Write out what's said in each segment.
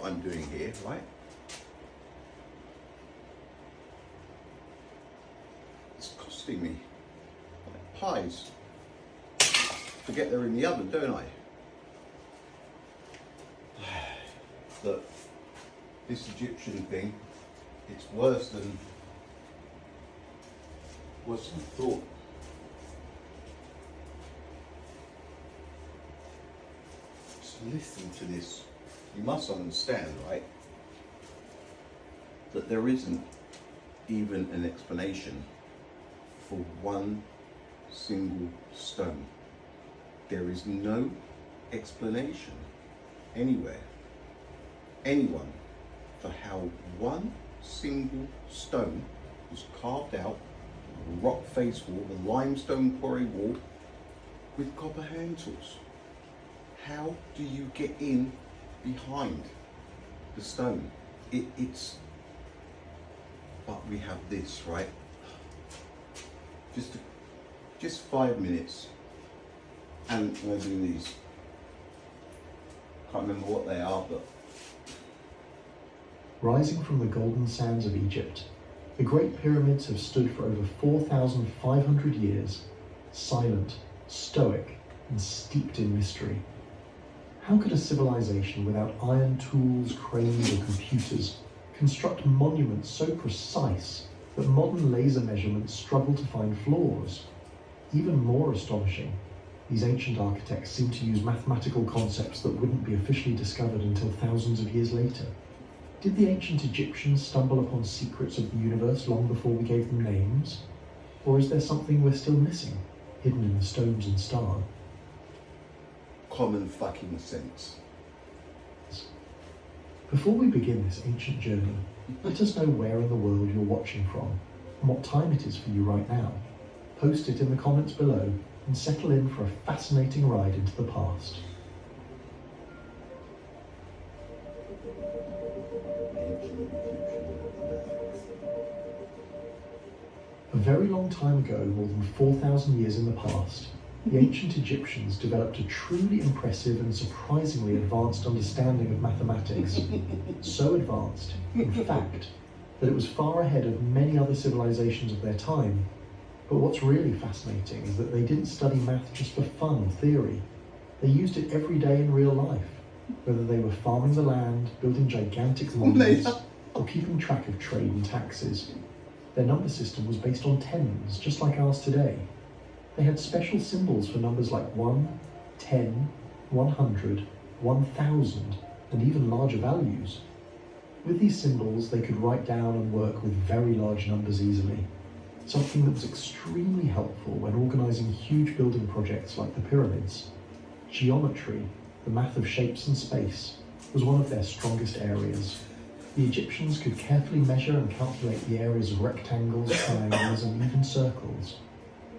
I'm doing here, right? It's costing me like pies. Forget they're in the oven, don't I? Look, this Egyptian thing, it's worse than I thought. Just listen to this. You must understand, right, that there isn't even an explanation for one single stone. There is no explanation anywhere, anyone, for how one single stone was carved out of a rock face wall, a limestone quarry wall, with copper hand tools. How do you get in behind the stone? But we have this, right? Just 5 minutes, and we're doing these. Can't remember what they are, but rising from the golden sands of Egypt, the Great Pyramids have stood for over 4,500 years, silent, stoic, and steeped in mystery. How could a civilization without iron tools, cranes, or computers construct monuments so precise that modern laser measurements struggle to find flaws? Even more astonishing, these ancient architects seem to use mathematical concepts that wouldn't be officially discovered until thousands of years later. Did the ancient Egyptians stumble upon secrets of the universe long before we gave them names? Or is there something we're still missing, hidden in the stones and stars? common fucking sense. Before we begin this ancient journey, let us know where in the world you're watching from and what time it is for you right now. Post it in the comments below and settle in for a fascinating ride into the past. A very long time ago, more than 4,000 years in the past, the ancient Egyptians developed a truly impressive and surprisingly advanced understanding of mathematics. So advanced, in fact, that it was far ahead of many other civilizations of their time. But what's really fascinating is that they didn't study math just for fun or theory. They used it every day in real life, whether they were farming the land, building gigantic monuments, or keeping track of trade and taxes. Their number system was based on tens, just like ours today. They had special symbols for numbers like 1, 10, 100, 1,000, and even larger values. With these symbols, they could write down and work with very large numbers easily, something that was extremely helpful when organizing huge building projects like the pyramids. Geometry, the math of shapes and space, was one of their strongest areas. The Egyptians could carefully measure and calculate the areas of rectangles, triangles, and even circles.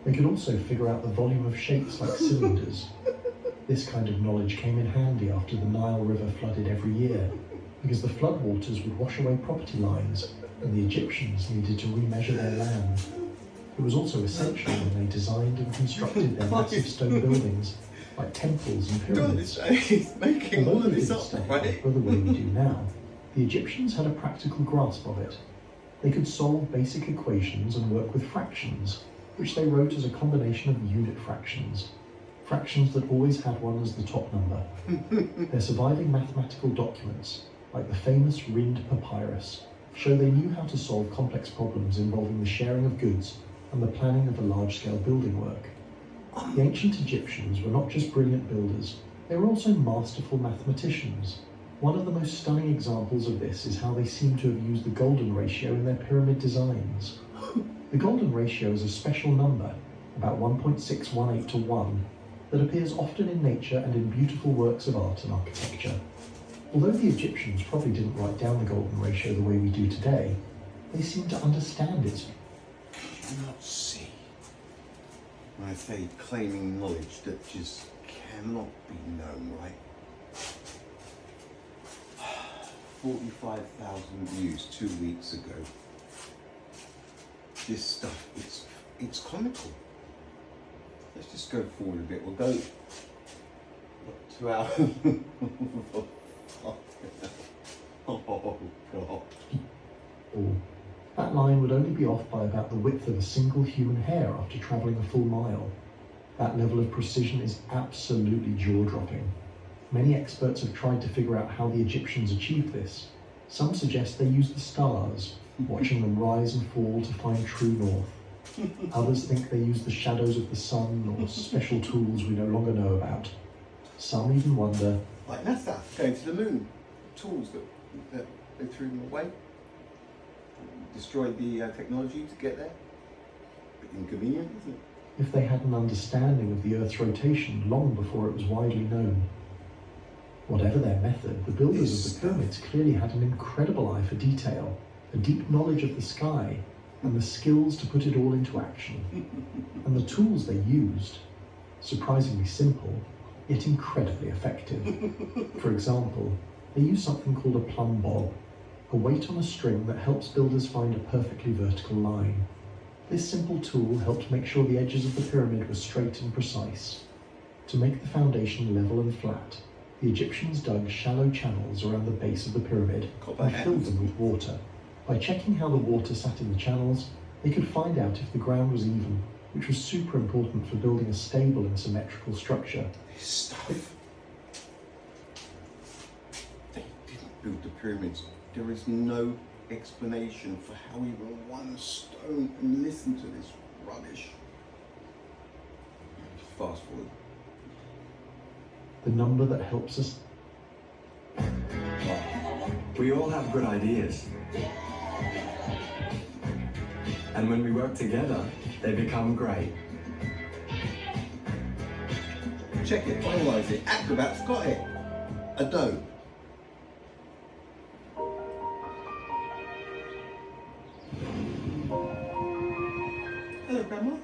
They could also figure out the volume of shapes like cylinders. This kind of knowledge came in handy after the Nile River flooded every year, because the floodwaters would wash away property lines, and the Egyptians needed to remeasure their land. It was also essential when they designed and constructed their massive stone buildings, like temples and pyramids. He's making all Although of they this didn't up, study right? math the way we do now, the Egyptians had a practical grasp of it. They could solve basic equations and work with fractions, which they wrote as a combination of unit fractions that always had one as the top number. Their surviving mathematical documents, like the famous Rhind papyrus, show they knew how to solve complex problems involving the sharing of goods and the planning of a large-scale building work. The ancient Egyptians were not just brilliant builders, they were also masterful mathematicians. One of the most stunning examples of this is how they seem to have used the golden ratio in their pyramid designs. The golden ratio is a special number, about 1.618 to 1, that appears often in nature and in beautiful works of art and architecture. Although the Egyptians probably didn't write down the golden ratio the way we do today, they seem to understand it. Cannot see. When I say claiming knowledge that just cannot be known, right? 45,000 views 2 weeks ago. This stuff, it's comical. Let's just go forward a bit. We'll go 2 hours. Oh, God. Or that line would only be off by about the width of a single human hair after travelling a full mile. That level of precision is absolutely jaw-dropping. Many experts have tried to figure out how the Egyptians achieved this. Some suggest they used the stars, watching them rise and fall to find true north. Others think they used the shadows of the sun or special tools we no longer know about. Some even wonder, Like NASA going to the moon. Tools that they threw them away. Destroyed the technology to get there. Bit inconvenient, isn't it? if they had an understanding of the Earth's rotation long before it was widely known. Whatever their method, the builders of the pyramids clearly had an incredible eye for detail, a deep knowledge of the sky, and the skills to put it all into action. And the tools they used, surprisingly simple, yet incredibly effective. For example, they used something called a plumb bob, a weight on a string that helps builders find a perfectly vertical line. This simple tool helped make sure the edges of the pyramid were straight and precise. To make the foundation level and flat, the Egyptians dug shallow channels around the base of the pyramid and filled them with water. By checking how the water sat in the channels, they could find out if the ground was even, which was super important for building a stable and symmetrical structure. This stuff. They didn't build the pyramids. There is no explanation for how even one stone, and listen to this rubbish. Fast forward. The number that helps us. We all have good ideas. And when we work together, they become great. Check it, finalise it. Acrobat's got it. Adobe. Hello, Grandma.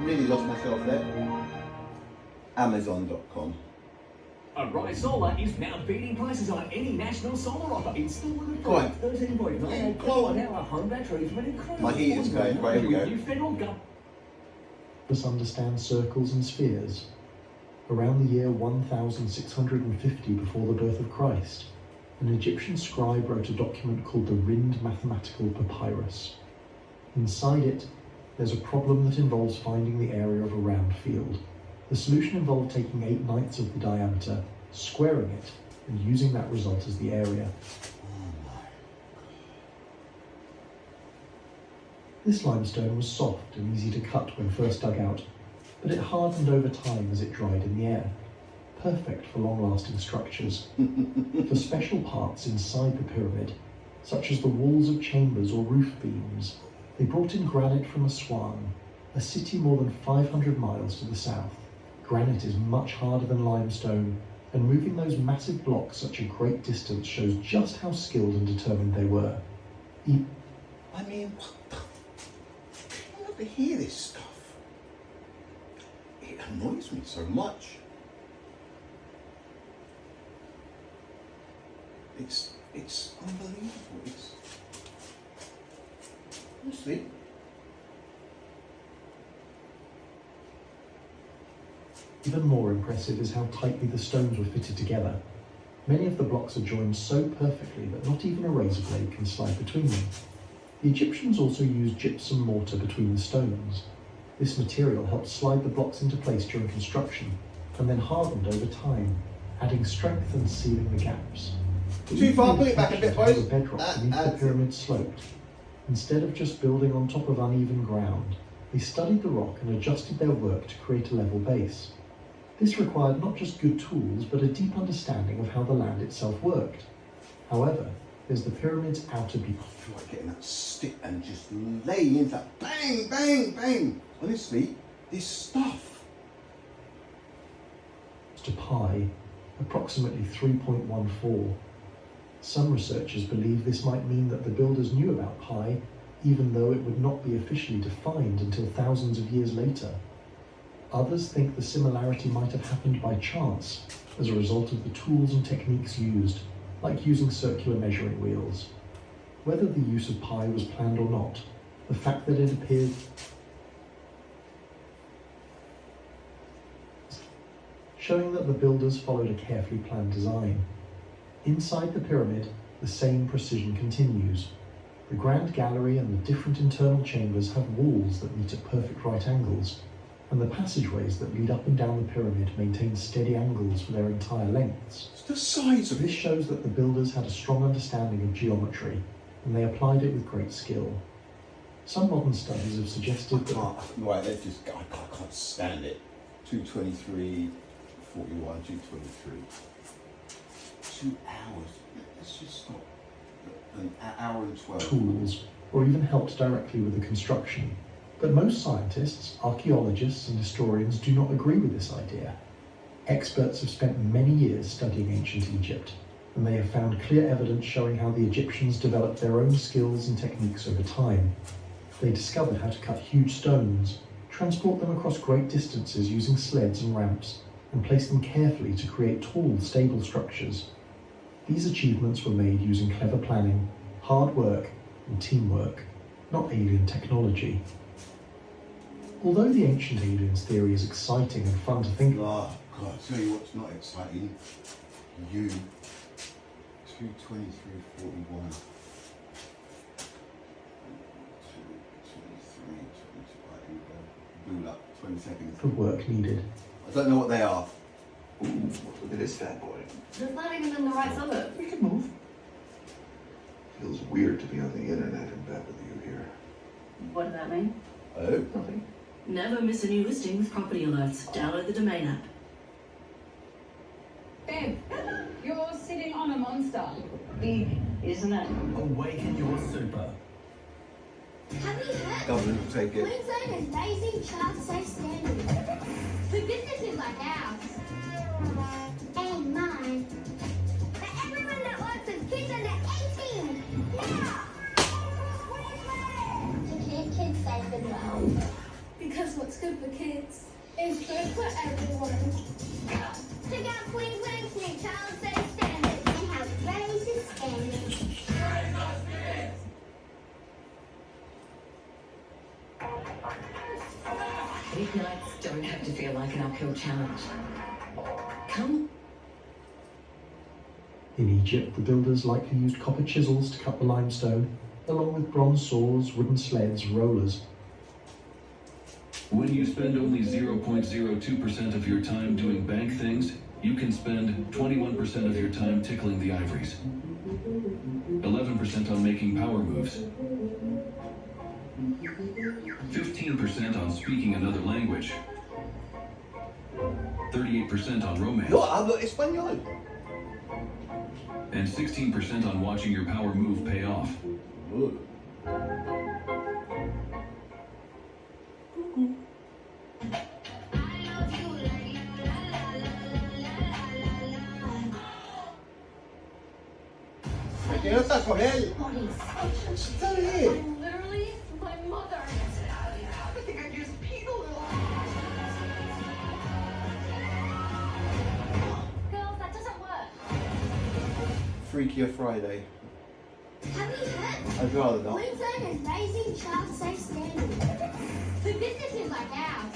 Really lost myself there. Amazon.com. Arise Solar is now beating prices on any national solar offer. Install with a Go on. 13.98 Go on. kilowatt-hour home battery from an incredible. My heater's going. Right, here we go. New federal government. Us understand circles and spheres. Around the year 1650 before the birth of Christ, an Egyptian scribe wrote a document called the Rind Mathematical Papyrus. Inside it, there's a problem that involves finding the area of a round field. The solution involved taking 8/9 of the diameter, squaring it, and using that result as the area. This limestone was soft and easy to cut when first dug out, but it hardened over time as it dried in the air. Perfect for long-lasting structures. For special parts inside the pyramid, such as the walls of chambers or roof beams, they brought in granite from Aswan, a city more than 500 miles to the south. Granite is much harder than limestone, and moving those massive blocks such a great distance shows just how skilled and determined they were. I mean, what the? I never hear this stuff. It annoys me so much. It's unbelievable. It's honestly. Even more impressive is how tightly the stones were fitted together. Many of the blocks are joined so perfectly that not even a razor blade can slide between them. The Egyptians also used gypsum mortar between the stones. This material helped slide the blocks into place during construction, and then hardened over time, adding strength and sealing the gaps. Too far, pull it back a bit, How the boys. bedrock beneath the pyramid sloped. Instead of just building on top of uneven ground, they studied the rock and adjusted their work to create a level base. This required not just good tools, but a deep understanding of how the land itself worked. However, there's the pyramid's outer beam. I feel like getting that stick and just laying into that bang, bang, bang. Honestly, this stuff. To pi, approximately 3.14. Some researchers believe this might mean that the builders knew about pi, even though it would not be officially defined until thousands of years later. Others think the similarity might have happened by chance as a result of the tools and techniques used, like using circular measuring wheels. Whether the use of pi was planned or not, the fact that it appeared showing that the builders followed a carefully planned design. Inside the pyramid, the same precision continues. The grand gallery and the different internal chambers have walls that meet at perfect right angles, and the passageways that lead up and down the pyramid maintain steady angles for their entire lengths. It's the size of This it. shows that the builders had a strong understanding of geometry, and they applied it with great skill. Some modern studies have suggested that Right, let's just go. I can't stand it. 223, 41, 223. 2 hours. Let's just stop. An hour and 12. tools, or even helped directly with the construction. But most scientists, archaeologists, and historians do not agree with this idea. Experts have spent many years studying ancient Egypt, and they have found clear evidence showing how the Egyptians developed their own skills and techniques over time. They discovered how to cut huge stones, transport them across great distances using sleds and ramps, and place them carefully to create tall, stable structures. These achievements were made using clever planning, hard work, and teamwork, not alien technology. Although the ancient aliens theory is exciting and fun to think about, Oh, God, I tell you what's not exciting. You. 223, 41. 223, 22. Right, here we go. Bool up. 20 seconds. the work needed. I don't know what they are. Ooh, look at this fat boy. There's not even in the right suburb. We can move. Feels weird to be on the internet in bed with you here. What does that mean? Oh. Nothing. Never miss a new listing with property alerts. Download the domain app. Bev, you're sitting on a monster. Big, isn't it? Awaken your super. Have you heard? Government will take it. Queensland is raising child safe standards for businesses like ours. And mine. For everyone that works with kids under 18. Now! To keep kids safe as well. Because what's good for kids is good for everyone. Check out Queensland's new child safe standards and how it raises standards. Weeknights don't have to feel like an uphill challenge. Come. In Egypt, the builders likely used copper chisels to cut the limestone, along with bronze saws, wooden sleds, rollers. When you spend only 0.02% of your time doing bank things, you can spend 21% of your time tickling the ivories, 11% on making power moves, 15% on speaking another language, 38% on romance, No, hablo español. and 16% on watching your power move pay off. Good. ¿Qué no estás con él? Está bien. I'm literally my mother. I think I just peed a little. Girls, that doesn't work. Freakier Friday. Have you heard? I'd rather not. Queensland is raising child safe standards for businesses like ours.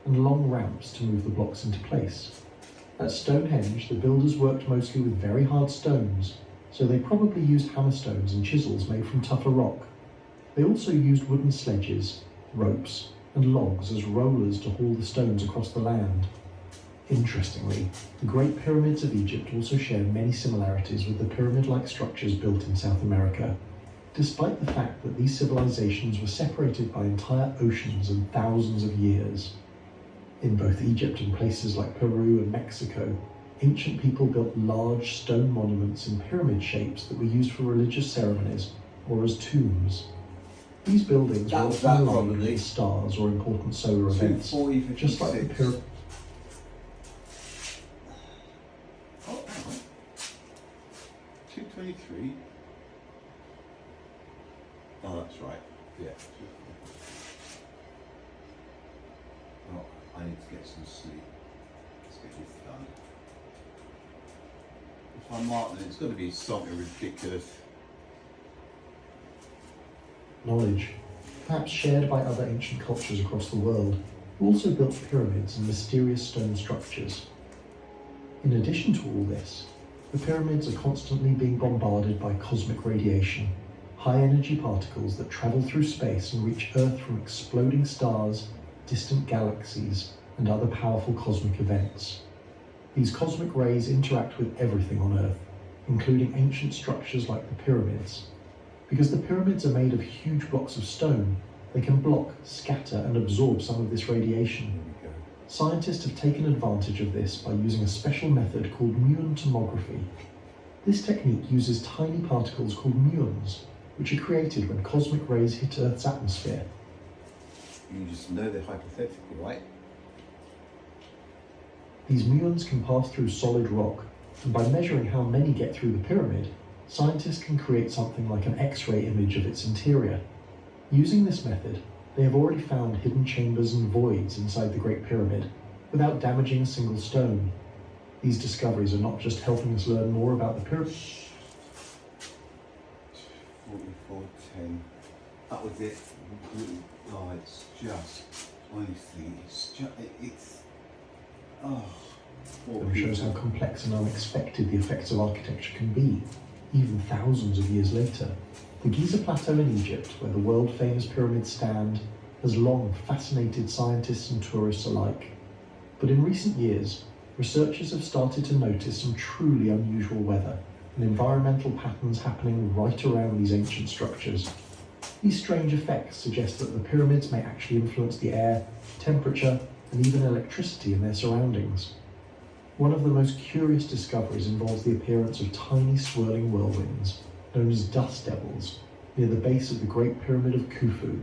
And long ramps to move the blocks into place. At Stonehenge, the builders worked mostly with very hard stones, so they probably used hammerstones and chisels made from tougher rock. They also used wooden sledges, ropes, and logs as rollers to haul the stones across the land. Interestingly, the Great Pyramids of Egypt also share many similarities with the pyramid-like structures built in South America, despite the fact that these civilizations were separated by entire oceans and thousands of years. In both Egypt and places like Peru and Mexico, ancient people built large stone monuments in pyramid shapes that were used for religious ceremonies or as tombs. These buildings were That often aligned probably. with stars or important solar events, 240, just like the 56. pyramid. Oh, hang on. 223. Oh, that's right. Yeah. Oh, I need to get some sleep. Let's get this done. If I'm Martin, it's got to be something ridiculous. Knowledge, perhaps shared by other ancient cultures across the world, also built pyramids and mysterious stone structures. In addition to all this, the pyramids are constantly being bombarded by cosmic radiation, high-energy particles that travel through space and reach Earth from exploding stars, distant galaxies, and other powerful cosmic events. These cosmic rays interact with everything on Earth, including ancient structures like the pyramids. Because the pyramids are made of huge blocks of stone, they can block, scatter, and absorb some of this radiation. Scientists have taken advantage of this by using a special method called muon tomography. This technique uses tiny particles called muons, which are created when cosmic rays hit Earth's atmosphere. You just know they're hypothetical, right? These muons can pass through solid rock, and by measuring how many get through the pyramid, scientists can create something like an X-ray image of its interior. Using this method, they have already found hidden chambers and voids inside the Great Pyramid, without damaging a single stone. These discoveries are not just helping us learn more about the pyramid. 44:10. That was it. Oh, it's just, honestly, It shows how complex and unexpected the effects of architecture can be, even thousands of years later. The Giza Plateau in Egypt, where the world-famous pyramids stand, has long fascinated scientists and tourists alike. But in recent years, researchers have started to notice some truly unusual weather and environmental patterns happening right around these ancient structures. These strange effects suggest that the pyramids may actually influence the air, temperature, and even electricity in their surroundings. One of the most curious discoveries involves the appearance of tiny swirling whirlwinds, known as dust devils, near the base of the Great Pyramid of Khufu.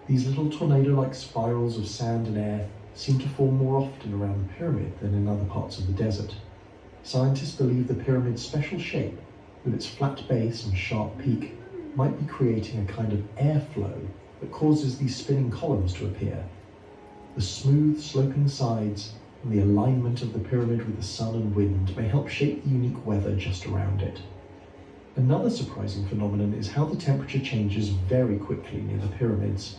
These little tornado-like spirals of sand and air seem to form more often around the pyramid than in other parts of the desert. Scientists believe the pyramid's special shape, with its flat base and sharp peak, might be creating a kind of airflow that causes these spinning columns to appear. The smooth, sloping sides and the alignment of the pyramid with the sun and wind may help shape the unique weather just around it. Another surprising phenomenon is how the temperature changes very quickly near the pyramids.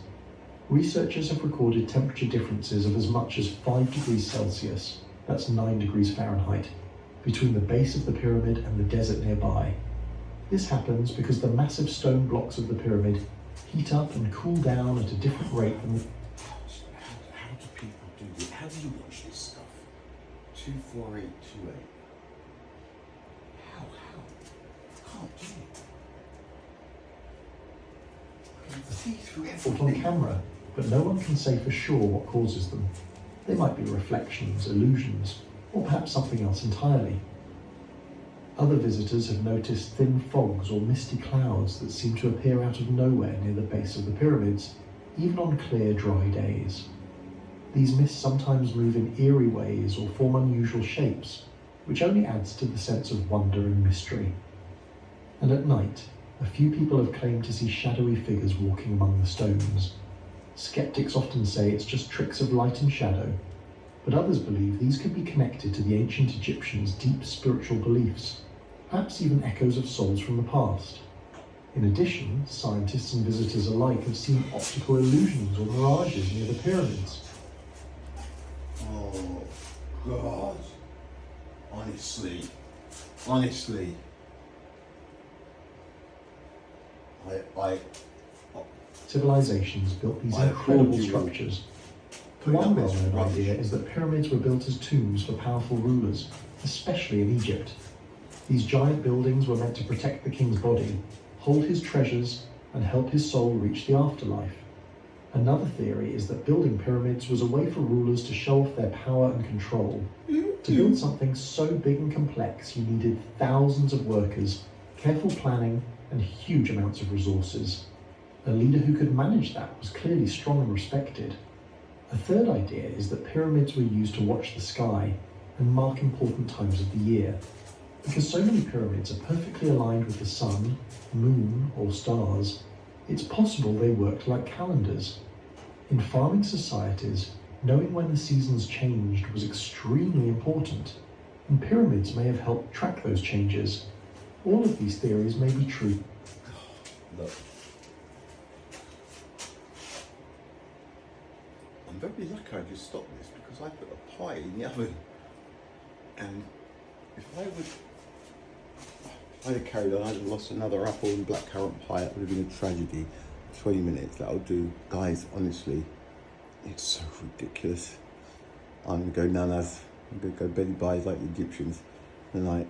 Researchers have recorded temperature differences of as much as 5 degrees Celsius, that's 9 degrees Fahrenheit, between the base of the pyramid and the desert nearby. This happens because the massive stone blocks of the pyramid heat up and cool down at a different rate than the... How do people do this? How do you watch this stuff? 24828. How? Can't do it. I can see through Caught on everything. camera, but no one can say for sure what causes them. They might be reflections, illusions, or perhaps something else entirely. Other visitors have noticed thin fogs or misty clouds that seem to appear out of nowhere near the base of the pyramids, even on clear, dry days. These mists sometimes move in eerie ways or form unusual shapes, which only adds to the sense of wonder and mystery. And at night, a few people have claimed to see shadowy figures walking among the stones. Skeptics often say it's just tricks of light and shadow, but others believe these could be connected to the ancient Egyptians' deep spiritual beliefs, perhaps even echoes of souls from the past. In addition, scientists and visitors alike have seen optical illusions or mirages near the pyramids. Oh, God. Honestly. Civilizations built these I incredible applaud you. structures. Putting One up this well-known rubbish. idea is that pyramids were built as tombs for powerful rulers, especially in Egypt. These giant buildings were meant to protect the king's body, hold his treasures, and help his soul reach the afterlife. Another theory is that building pyramids was a way for rulers to show off their power and control. To build something so big and complex, you needed thousands of workers, careful planning, and huge amounts of resources. A leader who could manage that was clearly strong and respected. A third idea is that pyramids were used to watch the sky and mark important times of the year. Because so many pyramids are perfectly aligned with the sun, moon, or stars, it's possible they worked like calendars. In farming societies, knowing when the seasons changed was extremely important, and pyramids may have helped track those changes. All of these theories may be true. Look. I'm very lucky I just stopped this because I put a pie in the oven. And if I had carried on, I'd have lost another apple and blackcurrant pie. It would have been a tragedy. 20 minutes, that'll do. Guys, honestly, it's so ridiculous. I'm gonna go nanas. I'm gonna go Betty Buys like the Egyptians tonight.